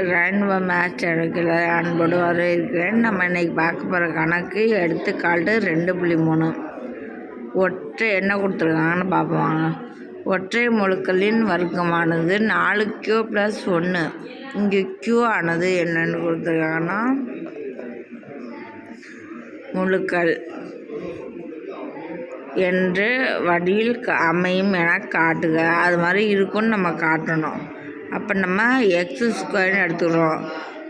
Rainbow match எடுக்கல அன்போடு வரவேற்கிறேன். நம்ம இன்றைக்கி பார்க்க போகிற கணக்கு எடுத்துக்காட்டு 2.3 ஒற்றை என்ன கொடுத்துருக்காங்கன்னு பார்ப்போம். ஒற்றை முழுக்களின் வர்க்கமானது 4Q + 1. இங்கே Q ஆனது என்னென்னு கொடுத்துருக்காங்கன்னா முழுக்கள் என்று வடிவில் அமையும் என காட்டுக. அது மாதிரி இருக்குன்னு நம்ம காட்டணும். அப்போ நம்ம x² எடுத்துக்கிறோம்.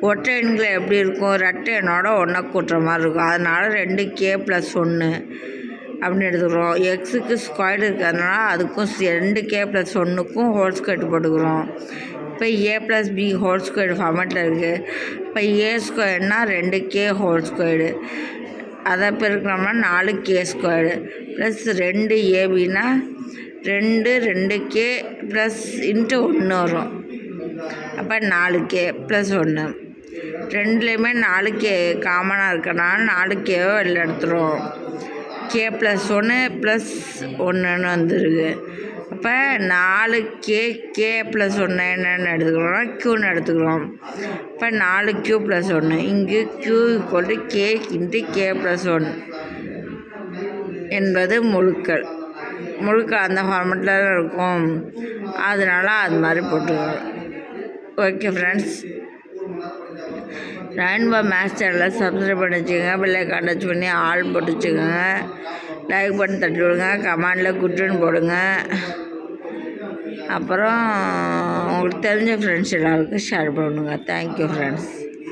ஒற்றை எண்களை எப்படி இருக்கும்? ரெட்டை எண்ணோட ஒன்றை கூட்டுற மாதிரி இருக்கும். அதனால் 2K + 1 அப்படின்னு எடுத்துக்கிறோம். எக்ஸுக்கு ஸ்கொயர் இருக்கிறதுனால அதுக்கும் 2K + 1க்கும் ஹோல் ஸ்கொயர் போட்டுக்கிறோம். இப்போ A + B ஹோல் ஸ்கொயர் ஃபார்மேட்டில் இருக்குது. இப்போ A² 2K ஹோல் ஸ்கொயரு, அதை பெருக்கணும்னா 4K² plus 2AB 2K plus × 1 வரும். அப்போ 4K + 1. ரெண்டுலேயுமே 4K காமனாக இருக்கனால 4Kவை வெளில எடுத்துரும். K + 1 + 1ன்னு வந்துருக்கு. அப்போ 4K + 1 என்னென்னு எடுத்துக்கிறோம்னா Qன்னு எடுத்துக்கிறோம். இப்போ 4Q + 1 இங்கு Q = K × K + 1 என்பது முழுக்கள் அந்த ஃபார்மெட்டில் இருக்கும். அதனால் அது மாதிரி போட்டுக்கிறோம். ஓகே ஃப்ரெண்ட்ஸ், ரெயின்போ மேட்ச் சேனலை சப்ஸ்கிரைப் பண்ணி வச்சுக்கோங்க. பெல்லைக்கான் டச் பண்ணி ஆல் போட்டு வச்சுக்கோங்க. லைக் பண்ணி தட்டி விடுங்க. கமெண்டில் குட்டுன்னு போடுங்க. அப்புறம் உங்களுக்கு தெரிஞ்ச ஃப்ரெண்ட்ஸ் எல்லாருக்கும் ஷேர் பண்ணுங்க. Thank you friends.